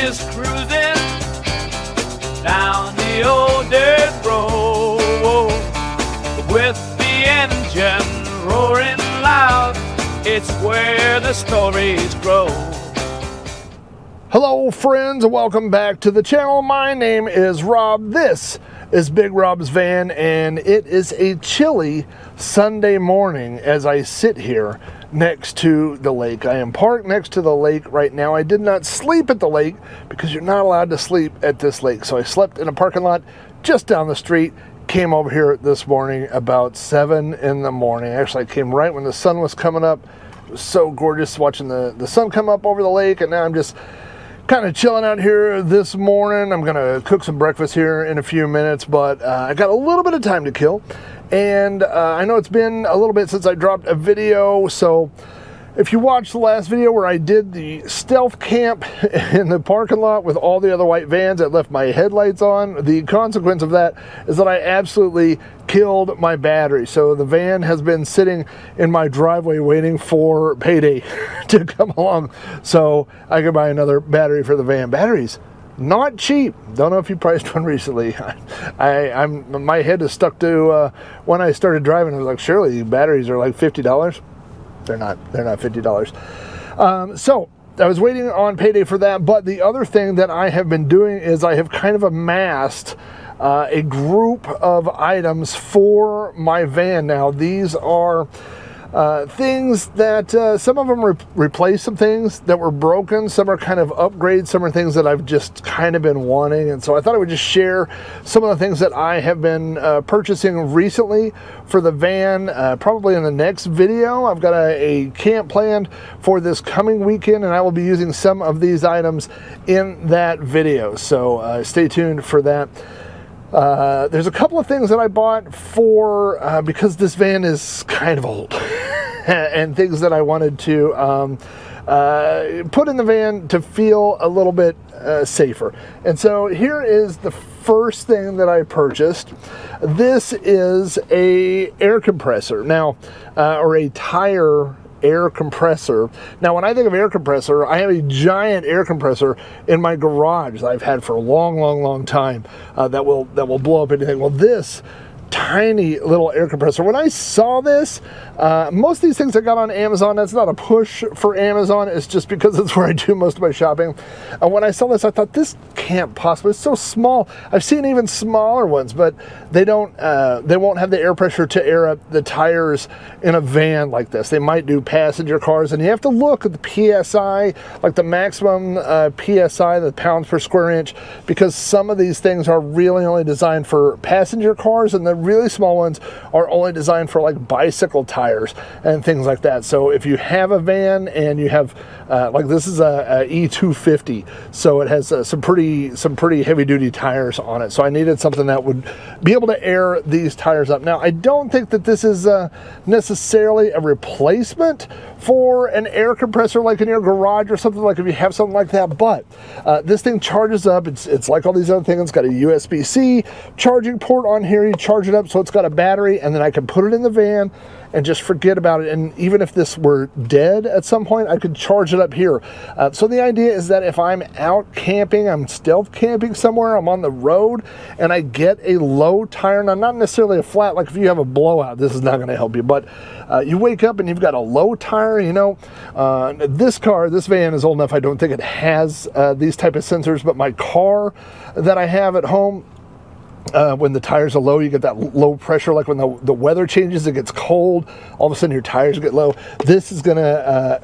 is cruising down the old dirt road with the engine roaring loud. It's where the stories grow. Hello friends, welcome back to the channel. My name is Rob. This is BigRobsVan, and it is a chilly Sunday morning as I sit here next to the lake. I am parked next to the lake right now. I did not sleep at the lake because you're not allowed to sleep at this lake. So I slept in a parking lot just down the street. Came over here this morning about 7 in the morning. Actually, I came right when the sun was coming up. It was so gorgeous watching the sun come up over the lake, and now I'm just kind of chilling out here this morning. I'm gonna cook some breakfast here in a few minutes, but I got a little bit of time to kill, and I know it's been a little bit since I dropped a video, so if you watched the last video where I did the stealth camp in the parking lot with all the other white vans that left my headlights on, the consequence of that is that I absolutely killed my battery. So the van has been sitting in my driveway waiting for payday to come along so I could buy another battery for the van. Batteries, not cheap. Don't know if you priced one recently. My head is stuck to when I started driving. I was like, surely batteries are like $50. They're not $50. So I was waiting on payday for that. But the other thing that I have been doing is I have kind of amassed a group of items for my van. Now these are things that some of them replace some things that were broken. Some are kind of upgrades. Some are things that I've just kind of been wanting. And so I thought I would just share some of the things that I have been purchasing recently for the van, probably in the next video. I've got a camp planned for this coming weekend, and I will be using some of these items in that video. So stay tuned for that. There's a couple of things that I bought for, because this van is kind of old, and things that I wanted to put in the van to feel a little bit safer. And so here is the first thing that I purchased. This is a air compressor. Now, or a tire air compressor. Now, when I think of air compressor, I have a giant air compressor in my garage that I've had for a long time that will blow up anything. Well, this tiny little air compressor, when I saw this, most of these things I got on Amazon, that's not a push for Amazon, it's just because it's where I do most of my shopping. And when I saw this, I thought, this can't possibly, it's so small. I've seen even smaller ones, but they won't have the air pressure to air up the tires in a van like this. They might do passenger cars, and you have to look at the PSI, like the maximum PSI, the pounds per square inch, because some of these things are really only designed for passenger cars, and the really small ones are only designed for like bicycle tires and things like that. So if you have a van and you have like this is a E250, so it has some pretty heavy duty tires on it. So I needed something that would be able to air these tires up. Now, I don't think that this is necessarily a replacement for an air compressor like in your garage or something, like if you have something like that, but this thing charges up. It's like all these other things. It's got a USB-C charging port on here. You charge it up, so it's got a battery, and then I can put it in the van and just forget about it. And even if this were dead at some point, I could charge it up here. So the idea is that if I'm out camping, I'm stealth camping somewhere, I'm on the road, and I get a low tire, now not necessarily a flat, like if you have a blowout, this is not going to help you, but you wake up and you've got a low tire, you know, this van is old enough, I don't think it has these type of sensors, but my car that I have at home, when the tires are low, you get that low pressure, like when the weather changes, it gets cold, all of a sudden your tires get low. This is gonna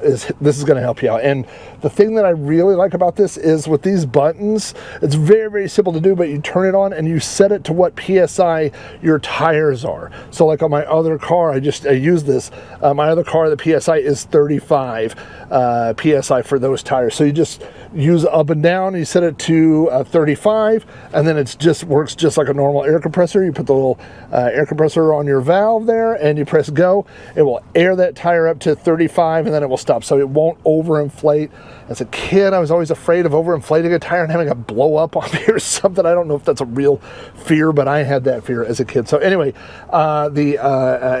help you out. And the thing that I really like about this is with these buttons, it's very simple to do, but you turn it on and you set it to what PSI your tires are. So like on my other car, I use this, my other car, the PSI is 35 PSI for those tires. So you just use up and down, you set it to 35, and then it just works just like a normal air compressor. You put the little air compressor on your valve there and you press go. It will air that tire up to 35 and then it will stop, so it won't overinflate. As a kid, I was always afraid of overinflating a tire and having it blow up on me or something. I don't know if that's a real fear, but I had that fear as a kid. So anyway, the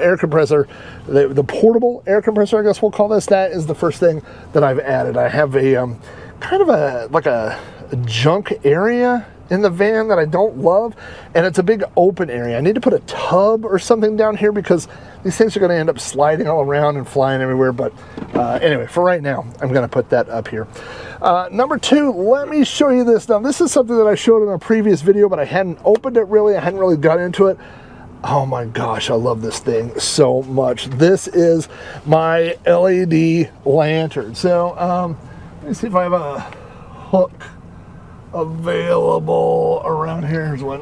air compressor, the portable air compressor, I guess we'll call this, that is the first thing that I've added. I have a kind of like a junk area in the van that I don't love, and it's a big open area. I need to put a tub or something down here because these things are going to end up sliding all around and flying everywhere. But anyway, for right now, I'm going to put that up here. Number two, let me show you this. Now, this is something that I showed in a previous video, but I hadn't opened it really. I hadn't really got into it. Oh my gosh, I love this thing so much. This is my LED lantern. So let me see if I have a hook available around here. Here's one.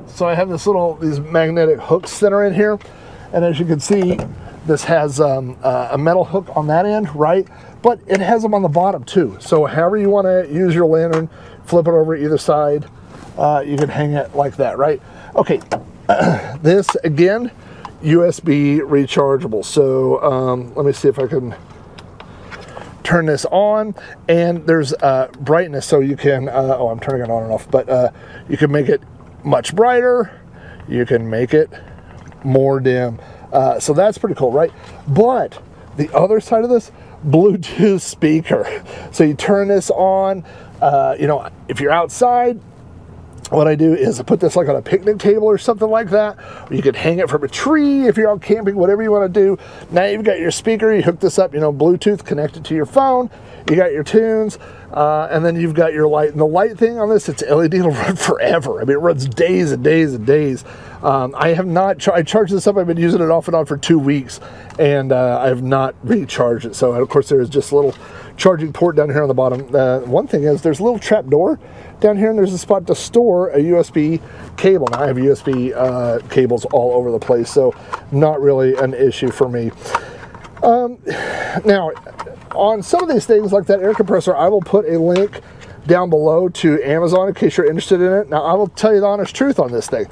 So I have these magnetic hooks that are in here, and as you can see, this has a metal hook on that end, right? But it has them on the bottom too. So however you want to use your lantern, flip it over either side. You can hang it like that, right? Okay, this again, USB rechargeable. So let me see if I can turn this on, and there's brightness, so you can, oh, I'm turning it on and off, but you can make it much brighter, you can make it more dim. So that's pretty cool, right? But the other side of this, Bluetooth speaker. So you turn this on, you know, if you're outside, what I do is I put this like on a picnic table or something like that. Or you could hang it from a tree if you're out camping, whatever you want to do. Now you've got your speaker, you hook this up, you know, Bluetooth connected to your phone. You got your tunes, and then you've got your light. And the light thing on this, it's LED, it'll run forever. I mean, it runs days and days and days. I have not, I charged this up, I've been using it off and on for 2 weeks, and I have not recharged it. So, of course, there's just a little charging port down here on the bottom. One thing is there's a little trap door down here, and there's a spot to store a USB cable. Now I have USB cables all over the place, so not really an issue for me. Now, on some of these things, like that air compressor, I will put a link down below to Amazon in case you're interested in it. Now, I will tell you the honest truth on this thing.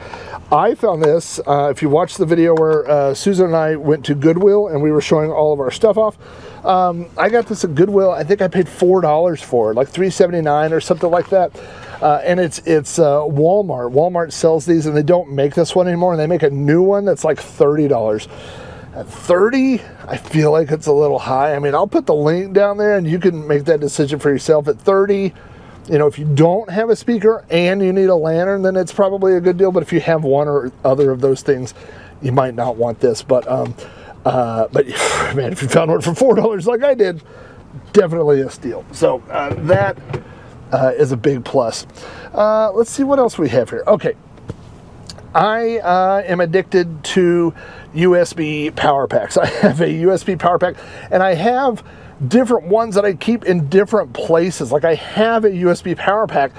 I found this, if you watched the video where Susan and I went to Goodwill and we were showing all of our stuff off, I got this at Goodwill. I think I paid $4 for it, like $3.79 or something like that. And it's Walmart. Walmart sells these, and they don't make this one anymore, and they make a new one that's like $30. At $30, I feel like it's a little high. I mean, I'll put the link down there, and you can make that decision for yourself. At $30, you know, if you don't have a speaker and you need a lantern, then it's probably a good deal. But if you have one or other of those things, you might not want this. But man, if you found one for $4 like I did, definitely a steal. So that is a big plus. Let's see what else we have here. Okay. I am addicted to USB power packs. I have a USB power pack, and I have different ones that I keep in different places. Like I have a USB power pack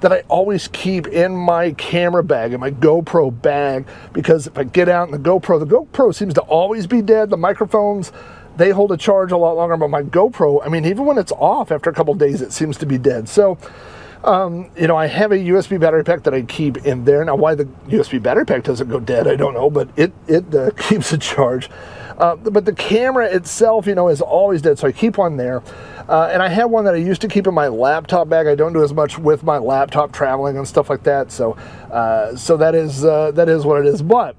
that I always keep in my camera bag, in my GoPro bag, because if I get out in the GoPro seems to always be dead. The microphones, they hold a charge a lot longer, but my GoPro, I mean, even when it's off after a couple of days, it seems to be dead. So, you know, I have a USB battery pack that I keep in there. Now, why the USB battery pack doesn't go dead, I don't know, but it keeps a charge. But the camera itself, you know, is always dead, so I keep one there. And I have one that I used to keep in my laptop bag. I don't do as much with my laptop traveling and stuff like that. So, so that is what it is. But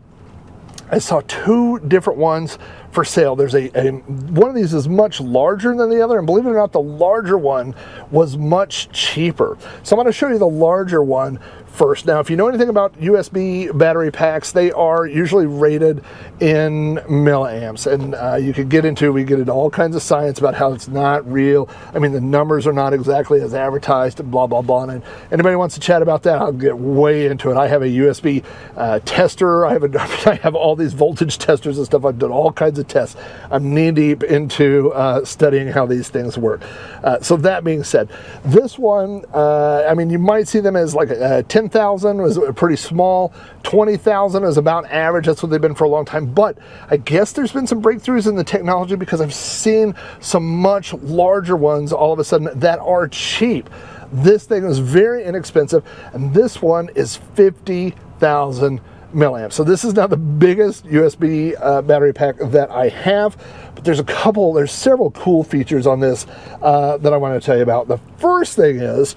I saw two different ones for sale. There's one of these is much larger than the other, and believe it or not, the larger one was much cheaper. So I'm going to show you the larger one first. Now, if you know anything about USB battery packs, they are usually rated in milliamps, and you could get into, we get into all kinds of science about how it's not real. I mean, the numbers are not exactly as advertised, and blah, blah, blah. And anybody wants to chat about that, I'll get way into it. I have a USB tester. I have all these voltage testers and stuff. I've done all kinds of tests. I'm knee deep into studying how these things work. So that being said, this one, I mean, you might see them as like 10,000 was pretty small. 20,000 is about average. That's what they've been for a long time. But I guess there's been some breakthroughs in the technology, because I've seen some much larger ones all of a sudden that are cheap. This thing is very inexpensive, and this one is 50,000 milliamps. So this is not the biggest USB battery pack that I have, but there's several cool features on this that I want to tell you about. The first thing is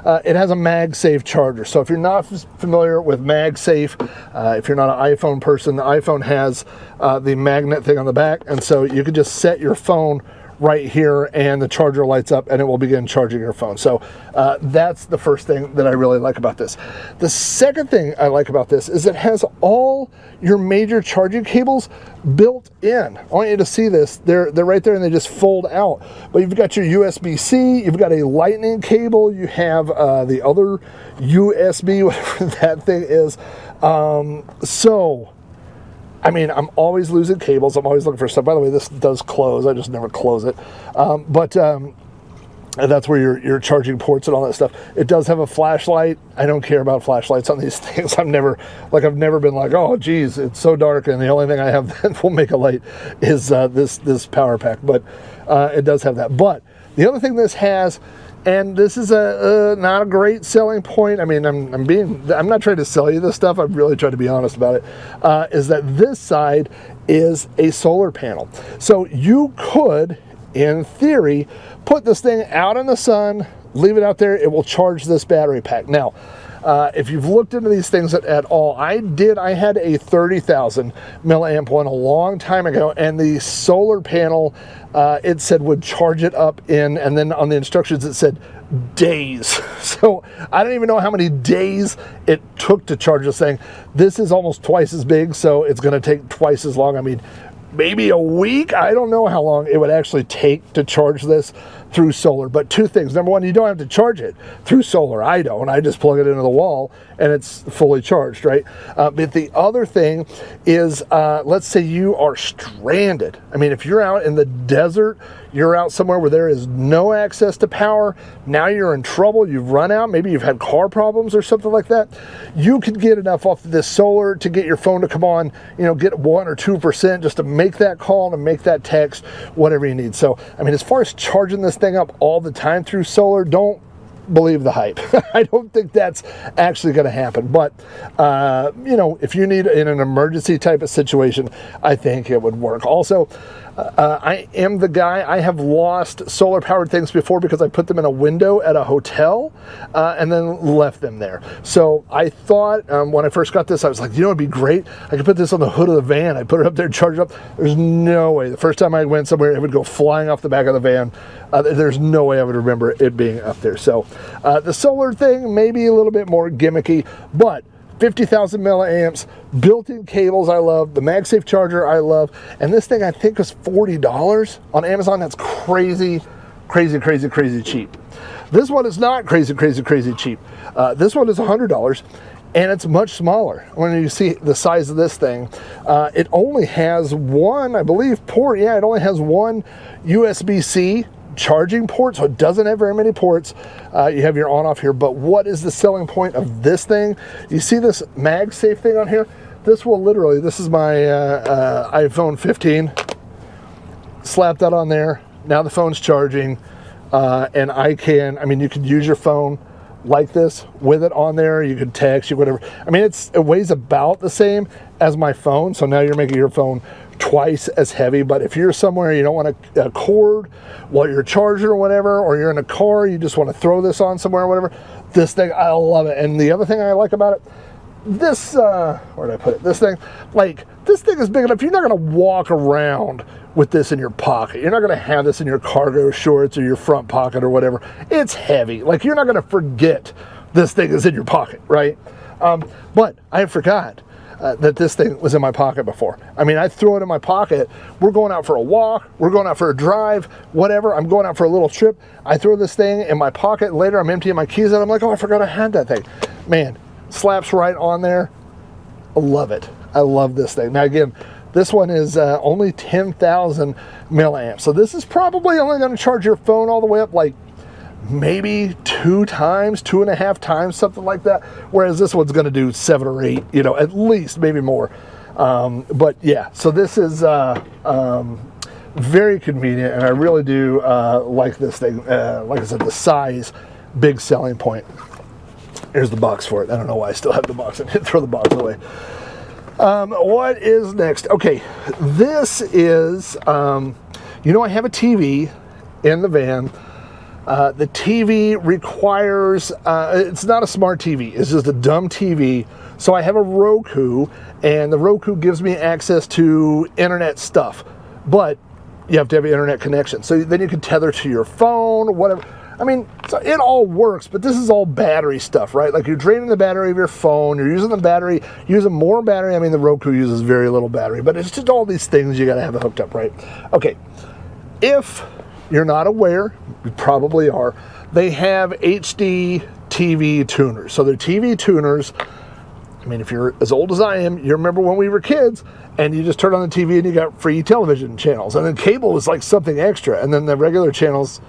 it has a MagSafe charger. So if you're not familiar with MagSafe, if you're not an iPhone person, the iPhone has the magnet thing on the back, and so you can just set your phone right here, and the charger lights up and it will begin charging your phone. So that's the first thing that I really like about this. The second thing I like about this is it has all your major charging cables built in. I want you to see this. They're right there and they just fold out. But you've got your USB-C, you've got a lightning cable, you have the other USB, whatever that thing is. So I mean, I'm always losing cables. I'm always looking for stuff. By the way, this does close. I just never close it. And that's where your charging ports and all that stuff. It does have a flashlight. I don't care about flashlights on these things. I've never been like, oh, geez, it's so dark, and the only thing I have that will make a light is this power pack. But it does have that. But the other thing this has, and this is not a great selling point. I mean, I'm not trying to sell you this stuff. I'm really trying to be honest about it. Is that this side is a solar panel. So you could, in theory, put this thing out in the sun, leave it out there. It will charge this battery pack. Now, if you've looked into these things at all, I had a 30,000 milliamp one a long time ago, and the solar panel, it said would charge it up in, and then on the instructions it said days. So I don't even know how many days it took to charge this thing. This is almost twice as big, so it's going to take twice as long. I mean, maybe a week. I don't know how long it would actually take to charge this through solar. But two things. Number one, you don't have to charge it through solar. I don't. I just plug it into the wall and it's fully charged, right? But the other thing is, let's say you are stranded. I mean, if you're out in the desert, you're out somewhere where there is no access to power, now you're in trouble, you've run out, maybe you've had car problems or something like that, you could get enough off of this solar to get your phone to come on, get 1 or 2% just to make that call, to make that text, whatever you need. So, I mean, as far as charging this thing up all the time through solar, don't believe the hype. I don't think that's actually going to happen. But, if you need in an emergency type of situation, I think it would work. Also, I am the guy, I have lost solar powered things before because I put them in a window at a hotel and then left them there. So I thought when I first got this, I was like, it'd be great. I could put this on the hood of the van. I put it up there, charge it up. There's no way. The first time I went somewhere, it would go flying off the back of the van. There's no way I would remember it being up there. So the solar thing may be a little bit more gimmicky, but 50,000 milliamps, built-in cables I love, the MagSafe charger I love, and this thing I think was $40 on Amazon. That's crazy, crazy, crazy, crazy cheap. This one is not crazy, crazy, crazy cheap. This one is $100, and it's much smaller. When you see the size of this thing, it only has one, I believe, port. Yeah, it only has one USB-C charging port, so it doesn't have very many ports. You have your on-off here, but what is the selling point of this thing? You see this MagSafe thing on here? This will literally, this is my iPhone 15. Slap that on there. Now the phone's charging, and you could use your phone like this with it on there. You could text, whatever. I mean, it weighs about the same as my phone, so now you're making your phone twice as heavy. But if you're somewhere you don't want a cord while you're charging or whatever, or you're in a car, you just want to throw this on somewhere or whatever, this thing, I love it. And the other thing I like about it, this, where did I put it? This thing is big enough. You're not going to walk around with this in your pocket. You're not going to have this in your cargo shorts or your front pocket or whatever. It's heavy. You're not going to forget this thing is in your pocket, right? But I forgot that this thing was in my pocket before. I mean, I throw it in my pocket. We're going out for a walk. We're going out for a drive, whatever. I'm going out for a little trip. I throw this thing in my pocket. Later, I'm emptying my keys out. I'm like, oh, I forgot I had that thing. Man, slaps right on there. I love it. I love this thing. Now, again, this one is only 10,000 milliamps. So this is probably only going to charge your phone all the way up maybe 2 times, 2.5 times, something like that. Whereas this one's going to do 7 or 8, at least, maybe more. But yeah, so this is very convenient, and I really do like this thing. Like I said, the size, big selling point. Here's the box for it. I don't know why I still have the box. I didn't throw the box away. What is next? Okay, this is, I have a TV in the van. The TV requires, it's not a smart TV, it's just a dumb TV. So I have a Roku, and the Roku gives me access to internet stuff. But you have to have an internet connection. So then you can tether to your phone, whatever. I mean, so it all works, but this is all battery stuff, right? Like you're draining the battery of your phone, you're using the battery, using more battery. I mean, the Roku uses very little battery, but it's just all these things you got to have it hooked up, right? Okay, if you're not aware, you probably are, they have HD TV tuners. So they're TV tuners. I mean, if you're as old as I am, you remember when we were kids and you just turned on the TV and you got free television channels. And then cable was like something extra. And then the regular channels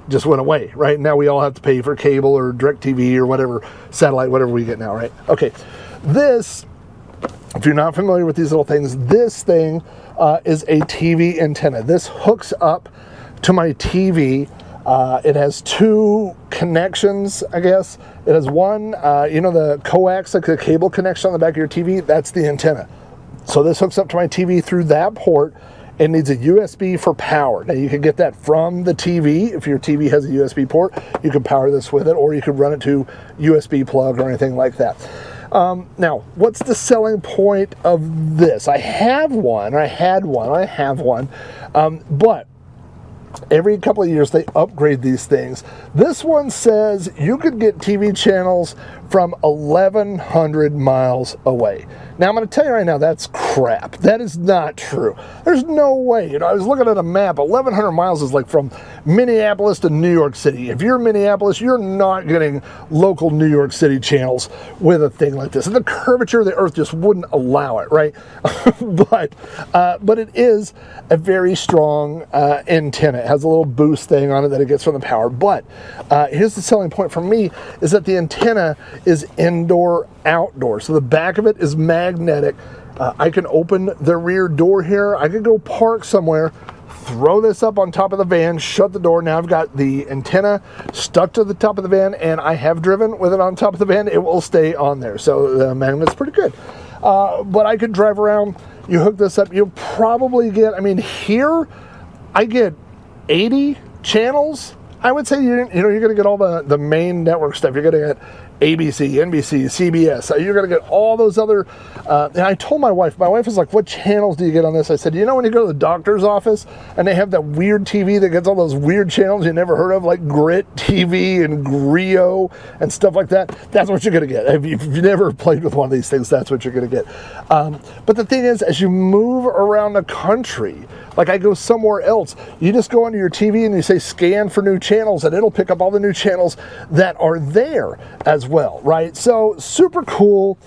just went away, right? Now we all have to pay for cable or DirecTV or whatever, satellite, whatever we get now, right? Okay, this, if you're not familiar with these little things, this thing is a TV antenna. This hooks up to my TV. It has two connections, I guess. It has one, you know, the coax, like the cable connection on the back of your TV, that's the antenna. So this hooks up to my TV through that port. It needs a USB for power. Now you can get that from the TV. If your TV has a USB port, you can power this with it, or you could run it to USB plug or anything like that. Now, what's the selling point of this? I have one, but every couple of years they upgrade these things. This one says you could get TV channels from 1,100 miles away. Now I'm going to tell you right now, that's crap. That is not true. There's no way. You know, I was looking at a map. 1,100 miles is like from Minneapolis to New York City. If you're in Minneapolis, you're not getting local New York City channels with a thing like this. And the curvature of the earth just wouldn't allow it, right? But it is a very strong antenna. It has a little boost thing on it that it gets from the power. But here's the selling point for me, is that the antenna is indoor outdoor. So the back of it is magnetic. I can open the rear door here. I could go park somewhere, throw this up on top of the van, shut the door. Now I've got the antenna stuck to the top of the van, and I have driven with it on top of the van. It will stay on there. So the magnet's pretty good. But I could drive around. You hook this up, you'll probably get, I mean, here I get 80 channels. I would say you're going to get all the main network stuff. You're going to get ABC, NBC, CBS. You're going to get all those other, and I told my wife was like, what channels do you get on this? I said, you know, when you go to the doctor's office and they have that weird TV that gets all those weird channels you never heard of, like Grit TV and Grio and stuff like that, that's what you're going to get. If you've never played with one of these things, that's what you're going to get. But the thing is, as you move around the country, like I go somewhere else, you just go onto your TV and you say scan for new channels, and it'll pick up all the new channels that are there as well, right? So super cool.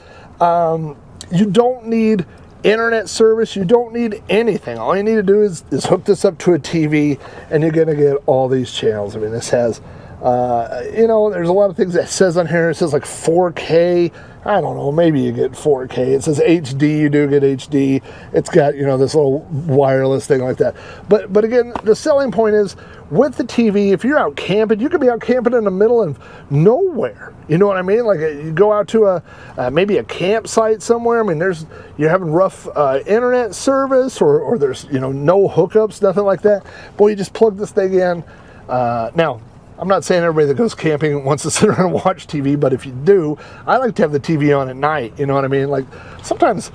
You don't need internet service. You don't need anything. All you need to do is hook this up to a TV, and you're going to get all these channels. I mean, this has, you know, there's a lot of things that says on here. It says like 4K. I don't know, maybe you get 4K. It says HD, you do get HD. It's got, you know, this little wireless thing like that. But again, the selling point is, with the TV, if you're out camping, you could be out camping in the middle of nowhere. You know what I mean? Like you go out to maybe a campsite somewhere. I mean, you're having rough internet service, or there's, you know, no hookups, nothing like that. Boy, you just plug this thing in. Now, I'm not saying everybody that goes camping wants to sit around and watch TV, but if you do, I like to have the TV on at night. You know what I mean? Like sometimes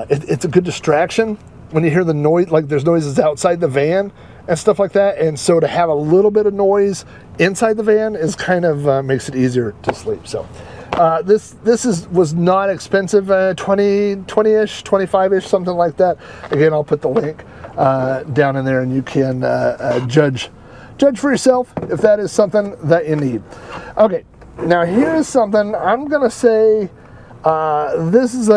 it's a good distraction when you hear the noise, like there's noises outside the van and stuff like that. And so to have a little bit of noise inside the van is kind of makes it easier to sleep. So this was not expensive, 20-ish, 25-ish, something like that. Again, I'll put the link down in there, and you can judge for yourself if that is something that you need. Okay, now here's something I'm gonna say. This is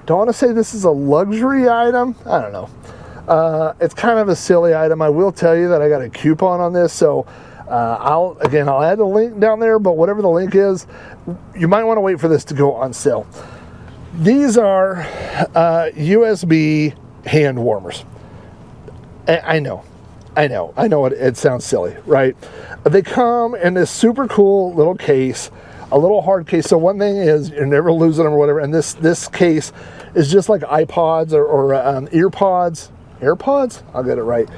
don't want to say this is a luxury item. I don't know. It's kind of a silly item. I will tell you that I got a coupon on this, so I'll add the link down there. But whatever the link is, you might want to wait for this to go on sale. These are USB hand warmers. I know it sounds silly, right? They come in this super cool little case, a little hard case. So one thing is you're never losing them or whatever. And this case is just like iPods or AirPods. I'll get it right.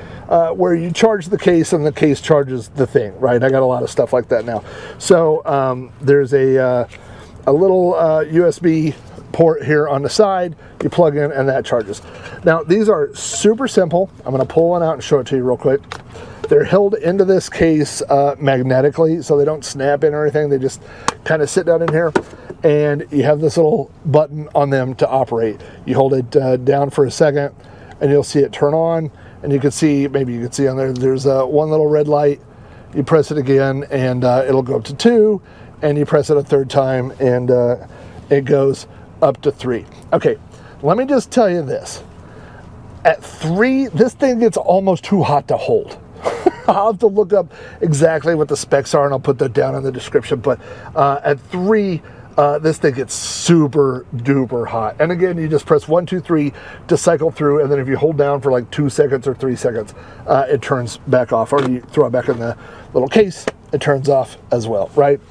Where you charge the case and the case charges the thing, right? I got a lot of stuff like that now. So there's a little USB port here on the side, you plug in and that charges. Now these are super simple. I'm going to pull one out and show it to you real quick. They're held into this case magnetically, so they don't snap in or anything. They just kind of sit down in here, and you have this little button on them to operate. You hold it down for a second and you'll see it turn on, and you can see, maybe you can see on there, there's one little red light. You press it again and it'll go up to 2, and you press it a third time and it goes up to 3. Okay, let me just tell you this. At 3, this thing gets almost too hot to hold. I'll have to look up exactly what the specs are, and I'll put that down in the description. But at 3, this thing gets super duper hot. And again, you just press 1, 2, 3 to cycle through, and then if you hold down for like 2 seconds or 3 seconds, it turns back off. Or you throw it back in the little case, it turns off as well, right?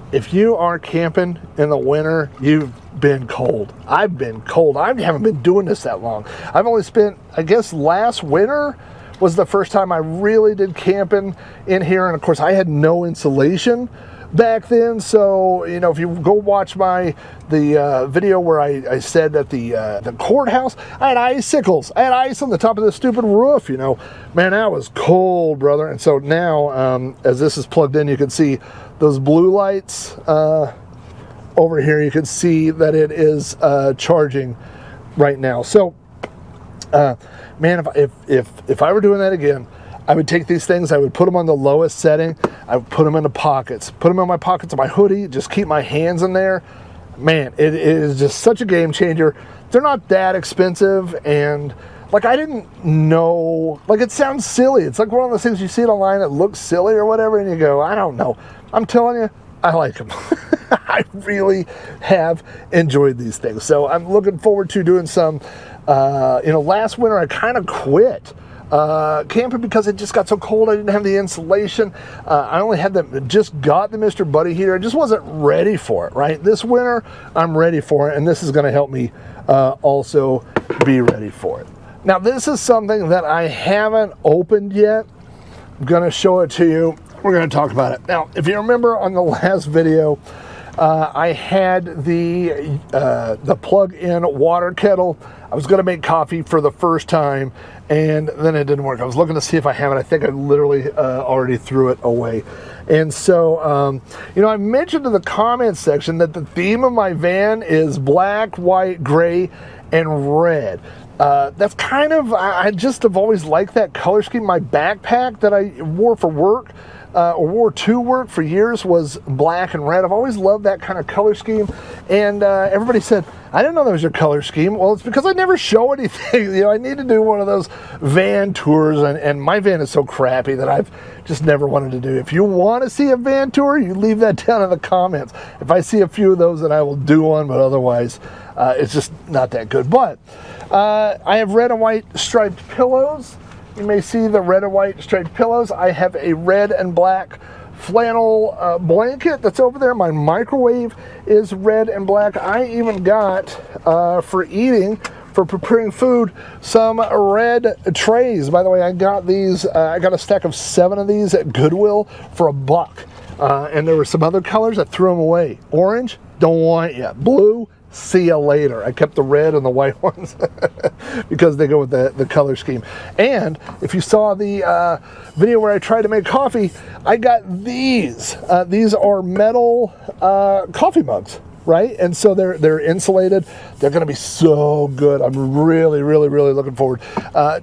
If you are camping in the winter, you've been cold. I've been cold. I haven't been doing this that long. I've only spent, I guess last winter was the first time I really did camping in here. And of course I had no insulation back then. So, you know, if you go watch the video where I said that the courthouse, I had icicles. I had ice on the top of the stupid roof, you know. Man, that was cold, brother. And so now, as this is plugged in, you can see those blue lights over here. You can see that it is charging right now. So, man, if I were doing that again, I would take these things, I would put them on the lowest setting, I would put them in the pockets, put them in my pockets of my hoodie, just keep my hands in there. Man, it is just such a game changer. They're not that expensive, and like I didn't know, like it sounds silly. It's like one of those things you see it online that looks silly or whatever, and you go, I don't know. I'm telling you, I like them. I really have enjoyed these things. So I'm looking forward to doing some, you know, last winter I kind of quit camping because it just got so cold. I didn't have the insulation. I only had just got the Mr. Buddy heater. I just wasn't ready for it, right? This winter, I'm ready for it, and this is going to help me also be ready for it. Now, this is something that I haven't opened yet. I'm going to show it to you. We're going to talk about it. Now, if you remember on the last video, I had the plug-in water kettle. I was going to make coffee for the first time, and then it didn't work. I was looking to see if I have it. I think I literally already threw it away. And so, you know, I mentioned in the comments section that the theme of my van is black, white, gray, and red. That's kind of, I just have always liked that color scheme. My backpack that I wore for work, or wore to work for years, was black and red. I've always loved that kind of color scheme, and everybody said, I didn't know that was your color scheme. Well, it's because I never show anything. You know, I need to do one of those van tours, and my van is so crappy that I've just never wanted to do. If you want to see a van tour, you leave that down in the comments. If I see a few of those, then I will do one, but otherwise, it's just not that good. But I have red and white striped pillows. You may see the red and white striped pillows. I have a red and black flannel blanket that's over there. My microwave is red and black. I even got, for eating, for preparing food, some red trays. By the way, I got these, I got a stack of 7 of these at Goodwill for $1. And there were some other colors. I threw them away. Orange, don't want you. Blue, see you later. I kept the red and the white ones because they go with the color scheme. And if you saw the video where I tried to make coffee, I got these. These are metal coffee mugs, right? And so they're insulated. They're going to be so good. I'm really, really, really looking forward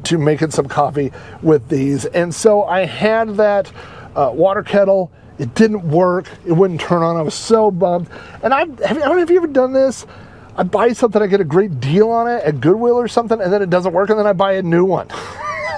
to making some coffee with these. And so I had that water kettle. It didn't work. It wouldn't turn on. I was so bummed. And I don't know if you ever done this. I buy something, I get a great deal on it at Goodwill or something, and then it doesn't work, and then I buy a new one.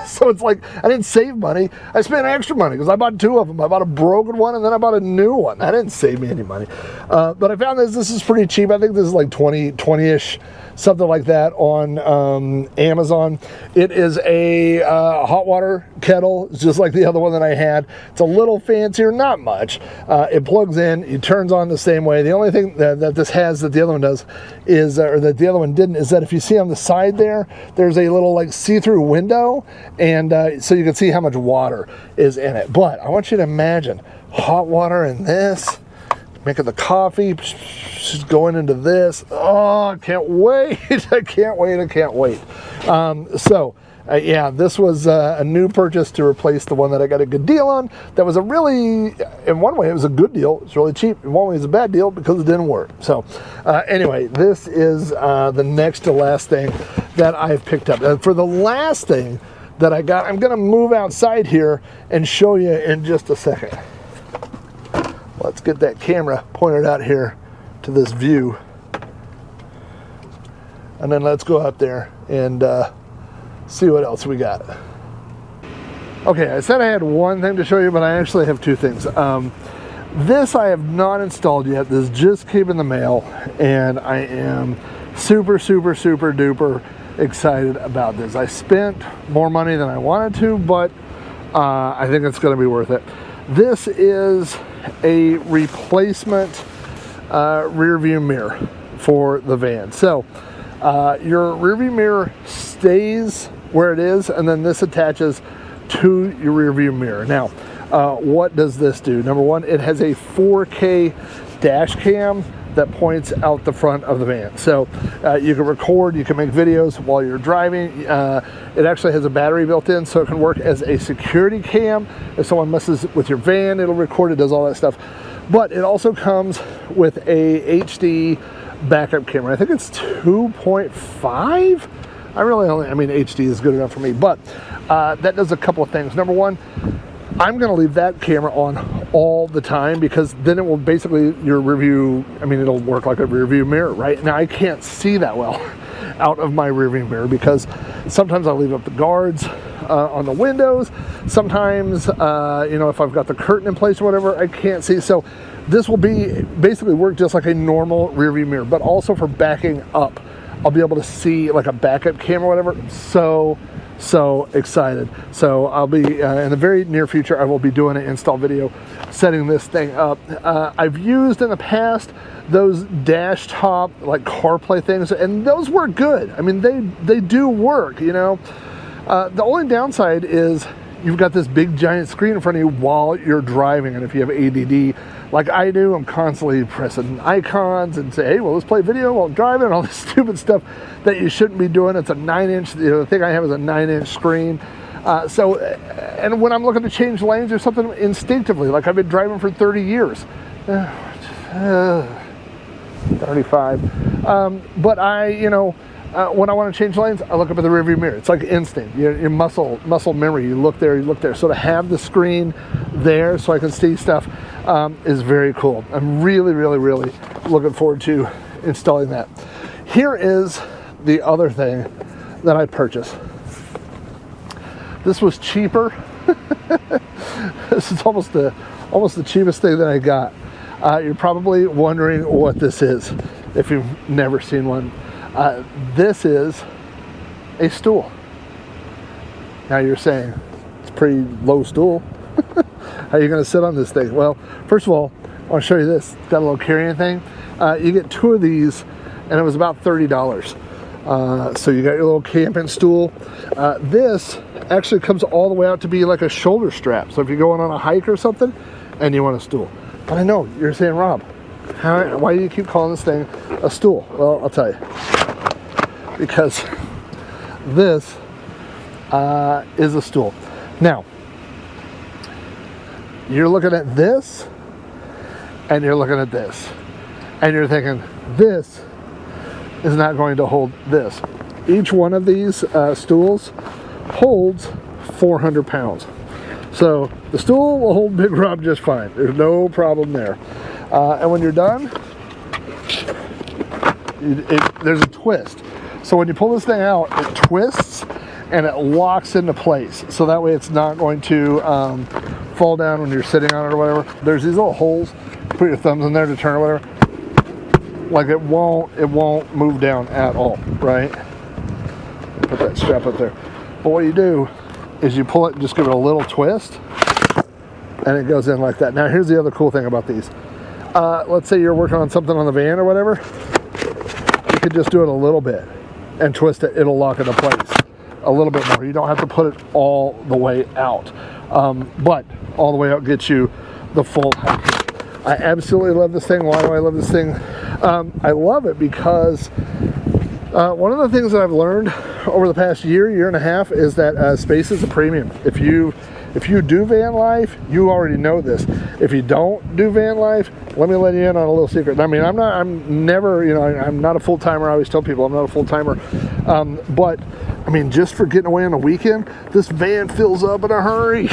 So it's like, I didn't save money. I spent extra money because I bought 2 of them. I bought a broken one, and then I bought a new one. That didn't save me any money. But I found this is pretty cheap. I think this is like 20-ish, something like that on Amazon. It is a hot water kettle, just like the other one that I had. It's a little fancier, not much. It plugs in, it turns on the same way. The only thing that this has that the other one does is, or that the other one didn't, is that if you see on the side there, there's a little like see-through window, and so you can see how much water is in it. But I want you to imagine hot water in this. making the coffee. She's going into this. Oh, I can't wait. I can't wait. Yeah, this was a new purchase to replace the one that I got a good deal on. That was a really, in one way, it was a good deal. It's really cheap. In one way, it's a bad deal because it didn't work. So anyway, this is the next to last thing that I've picked up. And for the last thing that I got, I'm going to move outside here and show you in just a second. Let's get that camera pointed out here to this view. And then let's go out there and see what else we got. Okay, I said I had one thing to show you, but I actually have two things. This I have not installed yet. This just came in the mail, and I am super duper excited about this. I spent more money than I wanted to, but I think it's going to be worth it. This is a replacement rear view mirror for the van. So your rear view mirror stays where it is, and then this attaches to your rear view mirror. Now, what does this do? Number one, it has a 4K dash cam that points out the front of the van. So you can record, you can make videos while you're driving. It actually has a battery built in, so it can work as a security cam. If someone messes with your van, it'll record, it does all that stuff. But it also comes with a HD backup camera. I think it's 2.5. I mean, HD is good enough for me, but that does a couple of things. Number one, I'm going to leave that camera on all the time, because then it will basically, your rear view, I mean, it'll work like a rear view mirror, right? Now, I can't see that well out of my rear view mirror, because sometimes I leave up the guards on the windows. Sometimes, you know, if I've got the curtain in place or whatever, I can't see. So this will basically work just like a normal rear view mirror, but also for backing up. I'll be able to see like a backup camera or whatever. So excited. So I'll be in the very near future, I will be doing an install video setting this thing up. I've used in the past those dash top like CarPlay things, and those work good. I mean, they do work, you know. The only downside is you've got this big giant screen in front of you while you're driving, and if you have ADD like I do, I'm constantly pressing icons and say, hey, well, let's play video while I'm driving, and all this stupid stuff that you shouldn't be doing. It's a 9-inch, you know, the thing I have is a 9-inch screen. And when I'm looking to change lanes or something, instinctively, like I've been driving for 30 years, 35, but when I want to change lanes, I look up at the rearview mirror. It's like instinct. Your muscle memory. You look there. So to have the screen there so I can see stuff is very cool. I'm really looking forward to installing that. Here is the other thing that I purchased. This was cheaper. This is almost the cheapest thing that I got. You're probably wondering what this is if you've never seen one. This is a stool. Now you're saying, it's a pretty low stool. How are you going to sit on this thing? Well, first of all, I want to show you this. It's got a little carrying thing. You get 2 of these, and it was about $30. So you got your little camping stool. This actually comes all the way out to be like a shoulder strap. So if you're going on a hike or something, and you want a stool. But I know, you're saying, Rob, why do you keep calling this thing a stool? Well, I'll tell you. Because this is a stool. Now, you're looking at this, and you're looking at this, and you're thinking, this is not going to hold this. Each one of these stools holds 400 pounds. So the stool will hold Big Rob just fine. There's no problem there. And when you're done, there's a twist. So when you pull this thing out, it twists and it locks into place. So that way it's not going to fall down when you're sitting on it or whatever. There's these little holes. Put your thumbs in there to turn or whatever. Like it won't move down at all, right? Put that strap up there. But what you do is you pull it and just give it a little twist, and it goes in like that. Now here's the other cool thing about these. Let's say you're working on something on the van or whatever. You could just do it a little bit and twist it. It'll lock into place a little bit more. You don't have to put it all the way out. But all the way out gets you the full height. I absolutely love this thing. Why do I love this thing? I love it because one of the things that I've learned over the past year and a half is that space is a premium. If you do van life, you already know this. If you don't do van life, let me let you in on a little secret. I mean, I'm never, you know, I'm not a full-timer. I always tell people I'm not a full-timer. But I mean, just for getting away on a weekend, this van fills up in a hurry.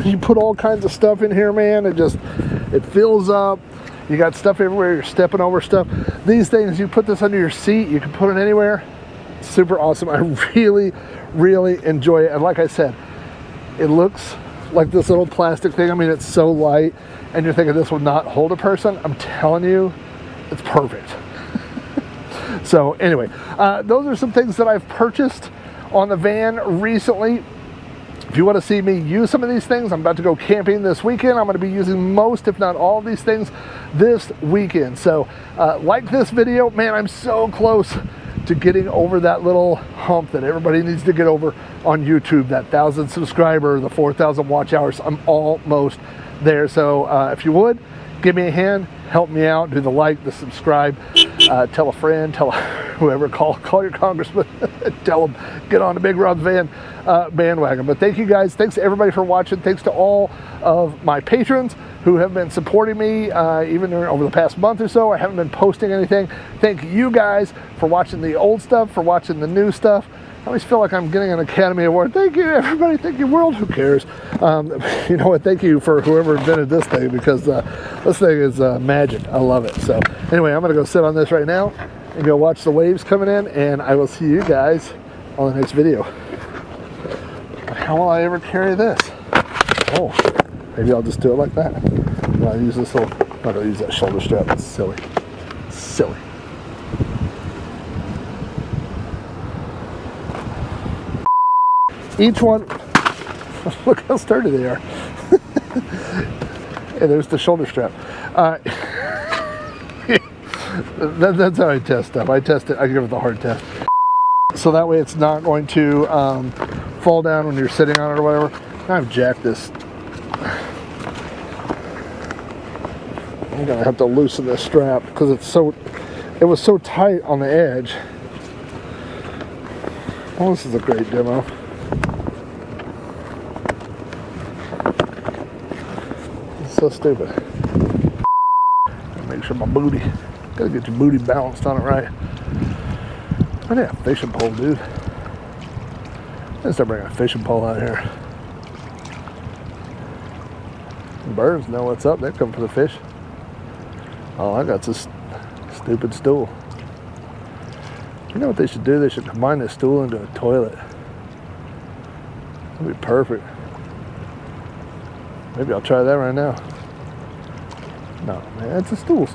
You put all kinds of stuff in here, man. It fills up. You got stuff everywhere. You're stepping over stuff. These things, you put this under your seat. You can put it anywhere. Super awesome. I really, really enjoy it. And like I said, it looks like this little plastic thing. I mean, it's so light, and you're thinking this will not hold a person. I'm telling you, it's perfect. So anyway, those are some things that I've purchased on the van recently. If you want to see me use some of these things, I'm about to go camping this weekend. I'm going to be using most, if not all of these things this weekend. So like this video, man, I'm so close to getting over that little hump that everybody needs to get over on YouTube, that 1,000 subscriber, the 4,000 watch hours. I'm almost there. So if you would, give me a hand, help me out, do the like, the subscribe, tell a friend, tell whoever, call your congressman, tell them, get on the BigRobsVan bandwagon. But thank you guys. Thanks to everybody for watching. Thanks to all of my patrons who have been supporting me even over the past month or so. I haven't been posting anything. Thank you guys for watching the old stuff, for watching the new stuff. I always feel like I'm getting an Academy Award. Thank you, everybody. Thank you, world. Who cares? You know what? Thank you for whoever invented this thing, because this thing is magic. I love it. So anyway, I'm going to go sit on this right now and go watch the waves coming in, and I will see you guys on the next video. How will I ever carry this? Oh, maybe I'll just do it like that. I'll use this little, no, I'll use that shoulder strap. It's silly. Silly. Each one, look how sturdy they are. And there's the shoulder strap. That's how I test stuff. I test it, I give it the hard test. So that way it's not going to fall down when you're sitting on it or whatever. I've jacked this. I'm gonna have to loosen this strap because it was so tight on the edge. Well, this is a great demo. So stupid. Make sure my booty, gotta get your booty balanced on it right. I need a fishing pole, dude. Let's start bringing a fishing pole out here. The birds know what's up. They're coming for the fish. Oh, I got this stupid stool. You know what they should do? They should combine this stool into a toilet. That'd be perfect. Maybe I'll try that right now. No, man, it's a stool.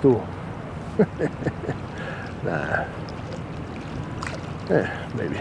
Nah. Yeah, maybe.